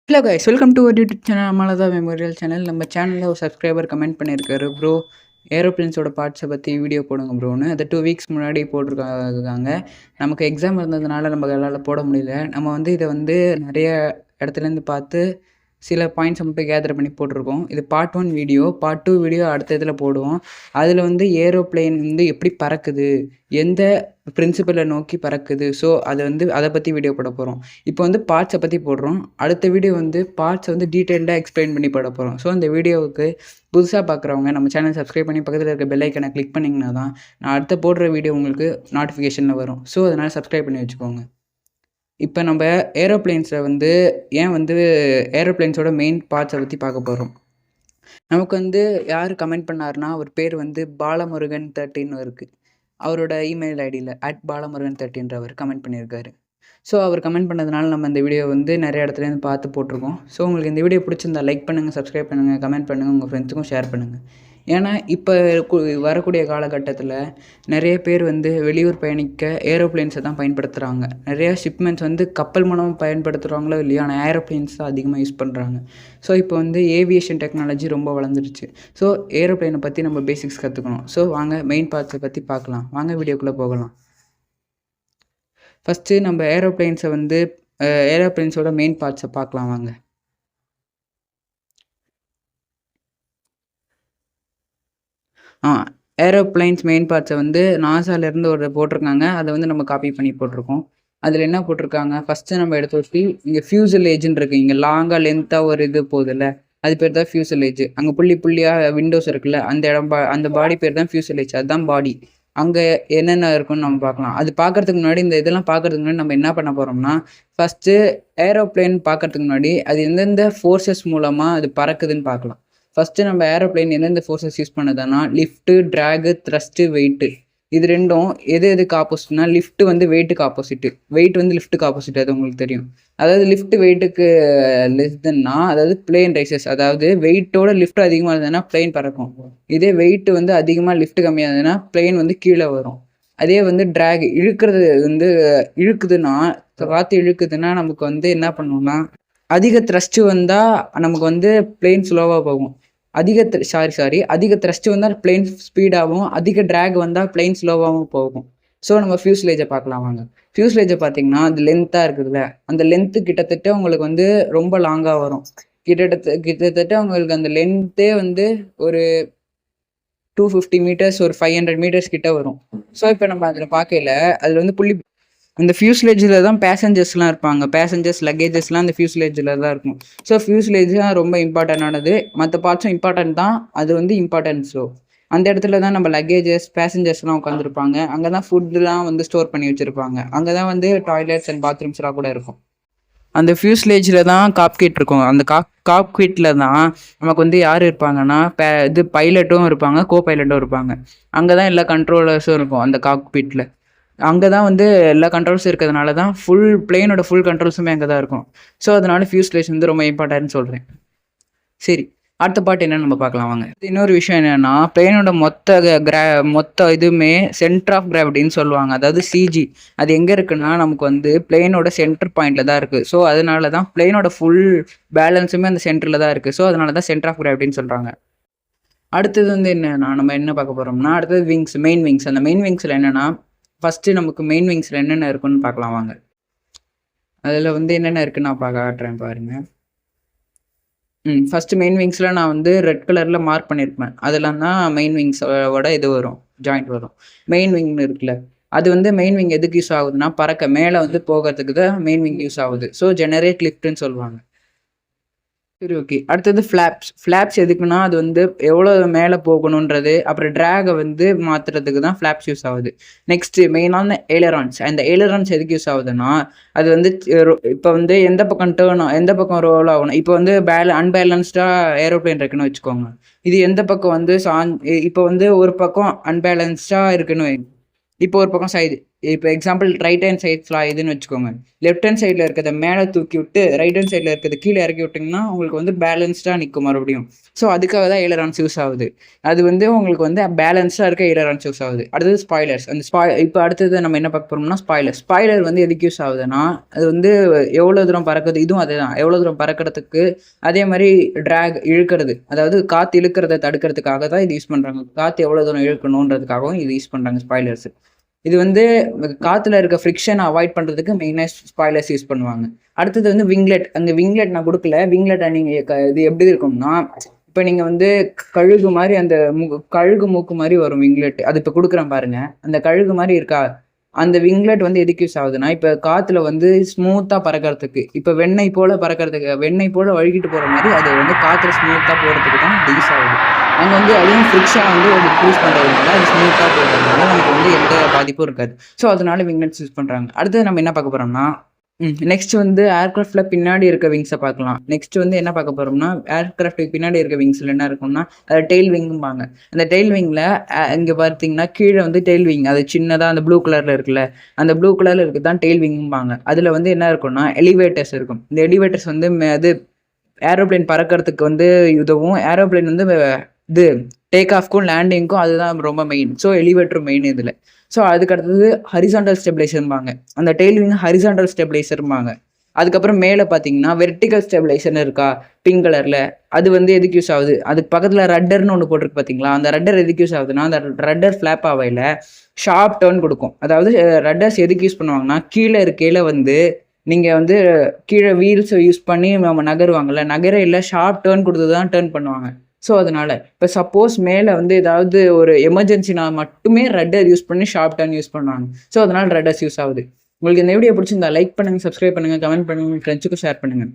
Hello guys, welcome to our YouTube channel Amalatha memorial channel. நம்ம சேனலில் ஒரு சப்ஸ்கிரைபர் கமெண்ட் பண்ணியிருக்காரு, ப்ரோ ஏரோப்ளேன்ஸோட பார்ட்ஸை பற்றி வீடியோ போடுங்க ப்ரோன்னு. அதை 2 வீக்ஸ் முன்னாடி போட்டிருக்காங்க. நமக்கு எக்ஸாம் இருந்ததுனால நம்ம எல்லாம் போட முடியல. நம்ம வந்து இதை வந்து நிறைய இடத்துலேருந்து பார்த்து சில பாயிண்ட்ஸை மட்டும் கேதர் பண்ணி போட்டிருக்கோம். இது பார்ட் 1 வீடியோ. பார்ட் 2 வீடியோ அடுத்த இதில் போடுவோம். அதில் வந்து ஏரோப்ளேன் வந்து எப்படி பறக்குது, எந்த பிரின்சிபலை நோக்கி பறக்குது, ஸோ அதை பற்றி வீடியோ போட போகிறோம். இப்போ வந்து பார்ட்ஸை பற்றி போடுறோம். அடுத்த வீடியோ வந்து பார்ட்ஸை வந்து டீட்டெயில்டாக எக்ஸ்பிளைன் பண்ணி போட போகிறோம். ஸோ அந்த வீடியோவுக்கு புதுசாக பார்க்குறவங்க நம்ம சேனல் சப்ஸ்கிரைப் பண்ணி பக்கத்தில் இருக்க பெல் ஐக்கனை கிளிக் பண்ணிங்கன்னா தான் நான் அடுத்த போடுற வீடியோ உங்களுக்கு நோட்டிஃபிகேஷனில் வரும். ஸோ அதனால் சப்ஸ்கிரைப் பண்ணி வச்சுக்கோங்க. இப்போ நம்ம ஏரோப்ளேன்ஸை வந்து ஏன் வந்து ஏரோப்ளேன்ஸோட மெயின் பார்ட்ஸை பற்றி பார்க்க போகிறோம். நமக்கு வந்து யார் கமெண்ட் பண்ணாருன்னா, அவர் பேர் வந்து பாலமுருகன் 13 இருக்குது. அவரோட இமெயில் ஐடியில் @பாலமுருகன்13 கமெண்ட் பண்ணியிருக்காரு. ஸோ அவர் கமெண்ட் பண்ணதுனால நம்ம இந்த வீடியோ வந்து நிறைய இடத்துலேருந்து பார்த்து போட்டிருக்கோம். ஸோ உங்களுக்கு இந்த வீடியோ பிடிச்சிருந்தா லைக் பண்ணுங்கள், சப்ஸ்கிரைப் பண்ணுங்கள், கமெண்ட் பண்ணுங்கள், உங்கள் ஃப்ரெண்ட்ஸுக்கும் ஷேர் பண்ணுங்கள். ஏன்னா இப்போ வரக்கூடிய காலகட்டத்தில் நிறைய பேர் வந்து வெளியூர் பயணிக்க ஏரோப்ளேன்ஸை தான் பயன்படுத்துகிறாங்க. நிறையா ஷிப்மெண்ட்ஸ் வந்து கப்பல் மூலமாக பயன்படுத்துகிறாங்களோ இல்லையோ, ஆனால் ஏரோப்ளேன்ஸ் தான் அதிகமாக யூஸ் பண்ணுறாங்க. ஸோ இப்போ வந்து ஏவியேஷன் டெக்னாலஜி ரொம்ப வளர்ந்துருச்சு. ஸோ ஏரோப்ளேனை பற்றி நம்ம பேசிக்ஸ் கற்றுக்கணும். ஸோ வாங்க மெயின் பார்ட்ஸை பற்றி பார்க்கலாம். வாங்க வீடியோக்குள்ளே போகலாம். ஃபஸ்ட்டு நம்ம ஏரோப்ளேன்ஸோட மெயின் பார்ட்ஸை பார்க்கலாம் வாங்க. ஏரோப்ளைன்ஸ் மெயின் பார்ட்ஸை வந்து நாசாலேருந்து ஒரு போட்டிருக்காங்க. அதை வந்து நம்ம காப்பி பண்ணி போட்டிருக்கோம். அதில் என்ன போட்டிருக்காங்க, ஃபஸ்ட்டு நம்ம எடுத்து வச்சு இங்கே ஃபியூசலேஜ்னு இருக்குது. இங்கே லாங்காக லென்த்தாக ஒரு இது போகுதுல்ல, அது பேர் தான் ஃபியூசலேஜ். அங்கே புள்ளி புள்ளியாக விண்டோஸ் இருக்குல்ல, அந்த பாடி பேர் தான் ஃபியூசலேஜ். அதுதான் பாடி. அங்கே என்னென்ன இருக்குன்னு நம்ம பார்க்கலாம். அது பார்க்குறதுக்கு முன்னாடி, இந்த இதெல்லாம் பார்க்குறதுக்கு முன்னாடி நம்ம என்ன பண்ண போகிறோம்னா, ஃபஸ்ட்டு ஏரோப்ளேன் பார்க்குறதுக்கு முன்னாடி அது எந்தெந்த ஃபோர்ஸஸ் மூலமாக அது பறக்குதுன்னு பார்க்கலாம். ஃபஸ்ட்டு நம்ம ஏரோப்ளேன் எந்தெந்த ஃபோர்ஸஸ் யூஸ் பண்ணுதுன்னா, லிஃப்ட்டு, ட்ராகு, த்ரஸ்ட்டு, வெயிட்டு. இது ரெண்டும் எதுக்கு ஆப்போசிட்னா, லிஃப்ட்டு வந்து வெயிட்டுக்கு ஆப்போசிட்டு, வெயிட் வந்து லிஃப்ட்டுக்கு ஆப்போசிட். அது உங்களுக்கு தெரியும். அதாவது லிஃப்ட் வெயிட்டுக்கு லெஸ் தென்னா, அதாவது பிளேன் ரைசஸ். அதாவது வெயிட்டோட லிஃப்ட் அதிகமாக இருந்ததுன்னா பிளேன் பறக்கும். இதே வெயிட் வந்து அதிகமாக லிஃப்ட் கம்மியாக இருந்ததுன்னா பிளேன் வந்து கீழே வரும். அதே வந்து ட்ராக் இழுக்குதுன்னா, காற்று இழுக்குதுன்னா நமக்கு வந்து என்ன பண்ணுவோம்னா, அதிக த்ரஸ்ட்டு வந்தால் நமக்கு வந்து பிளேன் ஸ்லோவாக போகும். அதிக த்ரஸ்ட் வந்தால் பிளேன் ஸ்பீடாகவும், அதிக ட்ராக் வந்தால் பிளேன் ஸ்லோவாகவும் போகும். ஸோ நம்ம ஃபியூஸ்லேஜை பார்க்கலாம் வாங்க. ஃபியூஸ்லேஜை பார்த்தீங்கன்னா, அது லென்த்தாக இருக்குதுல்ல, அந்த லென்த்து கிட்டத்தட்ட உங்களுக்கு வந்து ரொம்ப லாங்காக வரும். கிட்டத்தட்ட உங்களுக்கு அந்த லென்த்தே வந்து ஒரு 250 மீட்டர்ஸ், ஒரு 500 மீட்டர்ஸ் கிட்ட வரும். ஸோ இப்போ நம்ம அதில் பார்க்கல, அதில் வந்து இந்த ஃபியூஸ்லேஜில் தான் பேசஞ்சர்ஸ்லாம் இருப்பாங்க. பேசஞ்சர்ஸ், லக்கேஜஸ்லாம் அந்த ஃபியூஸ்லேஜில் தான் இருக்கும். ஸோ ஃபியூஸ்லேஜ் தான் ரொம்ப இம்பார்ட்டண்டானது. மற்ற பார்ட்ஸும் இம்பார்ட்டன்ட் தான், அது வந்து இம்பார்ட்டன்ட். ஸோ அந்த இடத்துல தான் நம்ம லக்கேஜஸ், பேசஞ்சர்ஸ்லாம் உட்காந்துருப்பாங்க. அங்கே தான் ஃபுட்டுலாம் வந்து ஸ்டோர் பண்ணி வச்சுருப்பாங்க. அங்கே தான் வந்து டாய்லெட்ஸ் அண்ட் பாத்ரூம்ஸ்லாம் கூட இருக்கும். அந்த ஃபியூஸ்லேஜில் தான் காக்பிட் இருக்கும். அந்த காக்பிட்டில் தான் நமக்கு வந்து யார் இருப்பாங்கன்னா, பைலட்டும் இருப்பாங்க, கோ பைலட்டும் இருப்பாங்க. அங்கே தான் எல்லா கண்ட்ரோலர்ஸும் இருக்கும் அந்த காக்பிட்டில். அங்கே தான் வந்து எல்லா கண்ட்ரோல்ஸும் இருக்கிறதுனால தான் பிளேனோட ஃபுல் கண்ட்ரோல்ஸுமே அங்கே தான் இருக்கும். ஸோ அதனால ஃபியூஸ்லேஜ் வந்து ரொம்ப இம்பார்ட்டன்ட்னு சொல்கிறேன். சரி, அடுத்த பார்ட் என்னன்னு நம்ம பார்க்கலாம் வாங்க. இன்னொரு விஷயம் என்னென்னா, பிளேனோட மொத்த இதுவுமே சென்டர் ஆஃப் கிராவிட்டின்னு சொல்லுவாங்க. அதாவது சிஜி. அது எங்கே இருக்குன்னா, நமக்கு வந்து பிளேனோட சென்டர் பாயிண்டில் தான் இருக்குது. ஸோ அதனால தான் பிளேனோட ஃபுல் பேலன்ஸுமே அந்த சென்டரில் தான் இருக்குது. ஸோ அதனால தான் சென்டர் ஆஃப் கிராவிட்டின்னு சொல்கிறாங்க. அடுத்தது வந்து என்னென்னா, நம்ம என்ன பார்க்க போகிறோம்னா, அடுத்தது மெயின் விங்ஸ். அந்த மெயின் விங்ஸில் என்னென்னா, ஃபஸ்ட்டு நமக்கு மெயின் விங்ஸில் என்னென்ன இருக்குன்னு பார்க்கலாம் வாங்க. அதில் வந்து என்னென்ன இருக்குன்னு நான் காட்டுறேன் பாருங்கள். ஃபஸ்ட்டு மெயின் விங்ஸில் நான் வந்து ரெட் கலரில் மார்க் பண்ணியிருப்பேன். அதெல்லாம் தான் மெயின் விங்ஸோட இது வரும், ஜாயிண்ட் வரும். மெயின் விங்னு இருக்குல்ல, அது வந்து மெயின் விங் எதுக்கு யூஸ் ஆகுதுன்னா, பறக்க மேலே வந்து போகிறதுக்கு தான் மெயின் விங் யூஸ் ஆகுது. ஸோ ஜெனரேட் லிஃப்ட்னு சொல்லுவாங்க. சரி, ஓகே. அடுத்தது ஃப்ளாப்ஸ் எதுக்குன்னா, அது வந்து எவ்வளோ மேலே போகணுன்றது, அப்புறம் ட்ராகை வந்து மாற்றுறதுக்கு தான் ஃப்ளாப்ஸ் யூஸ் ஆகுது. நெக்ஸ்ட்டு மெயினான எய்லரான்ஸ். அந்த எய்லரான்ஸ் எதுக்கு யூஸ் ஆகுதுன்னா, அது வந்து இப்போ வந்து எந்த பக்கம் ரோல் ஆகணும். இப்போ வந்து அன்பேலன்ஸ்டாக ஏரோப்ளேன் இருக்குன்னு வச்சுக்கோங்க. இது எந்த பக்கம் வந்து இப்போ வந்து ஒரு பக்கம் அன்பேலன்ஸ்டாக இருக்குன்னு வைங்க. இப்போ ஒரு பக்கம் இப்போ example right hand side fly இதுன்னு வச்சுக்கோங்க. லெஃப்ட் ஹேண்ட் சைடில் இருக்கிறத மேலே தூக்கி விட்டு ரைட் ஹேண்ட் சைடில் இருக்கிறத கீழே இறக்கி விட்டிங்கன்னா உங்களுக்கு வந்து பேலன்ஸ்டாக நிற்கும் மறுபடியும். ஸோ அதுக்காக தான் எய்லரான்ஸ் யூஸ் ஆகுது. அது வந்து உங்களுக்கு வந்து பேலன்ஸ்டாக இருக்க எய்லரான்ஸ் யூஸ் ஆகுது. அடுத்தது ஸ்பாய்லர்ஸ். அந்த இப்போ அடுத்தது நம்ம என்ன பார்க்க போகிறோம்னா ஸ்பாய்லர் வந்து எதுக்கு யூஸ் ஆகுதுன்னா, அது வந்து எவ்வளோ தூரம் பறக்குது, இதுவும் அதே தான். எவ்வளோ தூரம் பறக்கிறதுக்கு அதே மாதிரி ட்ராக் இழுக்கிறது, அதாவது காற்று இழுக்கிறத தடுக்கிறதுக்காக தான் இது யூஸ் பண்ணுறாங்க. காற்று எவ்வளோ தூரம் இழுக்கணுன்றதுக்காகவும் இது யூஸ் பண்ணுறாங்க ஸ்பாய்லர்ஸ். இது வந்து காற்றுல இருக்க ஃப்ரிக்ஷனை அவாய்ட் பண்ணுறதுக்கு மெயினாக ஸ்பாய்லர்ஸ் யூஸ் பண்ணுவாங்க. அடுத்தது வந்து விங்லெட். அந்த விங்லெட் நான் கொடுக்கல. விங்லெட்டை நீங்கள் இது எப்படி இருக்கும்னா, இப்போ நீங்கள் வந்து கழுகு மாதிரி அந்த கழுகு மூக்கு மாதிரி வரும் விங்லெட். அது இப்போ கொடுக்குறேன் பாருங்க. அந்த கழுகு மாதிரி இருக்கா, அந்த விங்லெட் வந்து எதுக்கு யூஸ் ஆகுதுன்னா, இப்போ காற்றுல வந்து ஸ்மூத்தாக பறக்கிறதுக்கு, இப்போ வெண்ணெய் போல் பறக்கிறதுக்கு, வெண்ணெய் போல் வழுகிட்டு போகிற மாதிரி அது வந்து காற்றுல ஸ்மூத்தாக போகிறதுக்கு தான் அது யூஸ் ஆகுது. அங்கே வந்து அதுவும் ஃப்ரிக்ஷன் வந்து அது யூஸ் பண்ணுறதுனால அது ஸ்மூத்தாக போகிறதுனால நமக்கு வந்து எந்த பாதிப்பும் இருக்காது. ஸோ அதனால விங்லெட்ஸ் யூஸ் பண்ணுறாங்க. அடுத்தது நம்ம என்ன பார்க்க போகிறோம்னா, நெக்ஸ்ட் வந்து ஏர்கிராஃப்ட்ல பின்னாடி இருக்க விங்ஸை பார்க்கலாம். நெக்ஸ்ட் வந்து என்ன பார்க்க போறோம்னா, ஏர்கிராஃப்ட்டுக்கு பின்னாடி இருக்க விங்ஸ்ல என்ன இருக்கும்னா, அது டெயில் விங்கும்பாங்க. அந்த டெயில் விங்ல இங்க பார்த்தீங்கன்னா கீழே வந்து டெயில் விங், அது சின்னதா அந்த ப்ளூ கலர்ல இருக்குல்ல, அந்த ப்ளூ கலர்ல இருக்குது தான் டெயில் விங்கும்பாங்க. அதுல வந்து என்ன இருக்கும்னா எலிவேட்டர்ஸ் இருக்கும். இந்த எலிவேட்டர்ஸ் வந்து அது ஏரோப்ளேன் பறக்கிறதுக்கு வந்து உதவும். ஏரோப்ளேன் வந்து இது டேக் ஆஃப்க்கும் லேண்டிங்க்கும் அதுதான் ரொம்ப மெயின். ஸோ எலிவேட்டர் மெயின் இதில். ஸோ அதுக்கு அடுத்தது ஹரிசாண்டல் ஸ்டெபிலைசர்பாங்க. அந்த டெய்லிங் ஹரிசாண்டல் ஸ்டெபிலைசர்பாங்க. அதுக்கப்புறம் மேலே பார்த்தீங்கன்னா வெர்டிகல் ஸ்டெபிலைசர்னு இருக்கா பிங்க் கலரில், அது வந்து எதுக்கு யூஸ் ஆகுது, அதுக்கு பக்கத்தில் ரட்டர்னு ஒன்று போட்டிருக்கு பார்த்தீங்களா, அந்த ரட்டர் எதுக்கு யூஸ் ஆகுதுன்னா, அந்த ரட்டர் ஃப்ளாப் ஆகையில் ஷார்ப் டேர்ன் கொடுக்கும். அதாவது ரட்டர்ஸ் எதுக்கு யூஸ் பண்ணுவாங்கன்னா, கீழே இருக்கையில் வந்து நீங்கள் வந்து கீழே வீல்ஸை யூஸ் பண்ணி நம்ம நகருவாங்கள்ல, நகரையில் ஷார்ப் டேர்ன் கொடுத்து தான் டேர்ன் பண்ணுவாங்க. ஸோ அதனால் இப்போ சப்போஸ் மேலே வந்து ஏதாவது ஒரு எமர்ஜென்சினா மட்டுமே ரட்டர் யூஸ் பண்ணி ஷார்ப் டர்ன் யூஸ் பண்ணுவாங்க. ஸோ அதனால் ரட்டர்ஸ் யூஸ் ஆகுது. உங்களுக்கு இந்த வீடியோ பிடிச்சிருந்தா லைக் பண்ணுங்கள், சப்ஸ்கிரைப் பண்ணுங்கள், கமெண்ட் பண்ணுங்கள், ஃப்ரெண்ட்ஸுக்கும் ஷேர் பண்ணுங்கள்.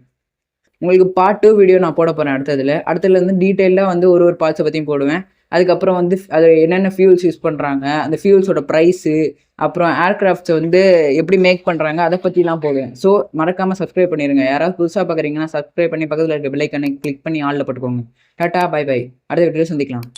உங்களுக்கு பார்ட் 2 வீடியோ நான் போட போகிறேன் அடுத்ததுலேருந்து டீட்டெயிலாக வந்து ஒரு பார்ட்ஸை பற்றியும் போடுவேன். அதுக்கப்புறம் வந்து அது என்னென்ன ஃபியூல்ஸ் யூஸ் பண்ணுறாங்க, அந்த ஃபியூல்ஸோட ப்ரைஸு, அப்புறம் ஏர்கிராஃப்ட்ஸை வந்து எப்படி மேக் பண்ணுறாங்க, அதை பற்றிலாம் போடுவேன். ஸோ மறக்காமல் சப்ஸ்கிரைப் பண்ணிடுங்க. யாராவது புதுசாக பார்க்குறீங்கன்னா சப்ஸ்கிரைப் பண்ணி பக்கத்தில் இருக்க பெல் ஐக்கானை கிளிக் பண்ணி ஆளில் போட்டுக்கோங்க. டாட்டா, பை பை. அடுத்த வீடியோவில் சந்திக்கலாம்.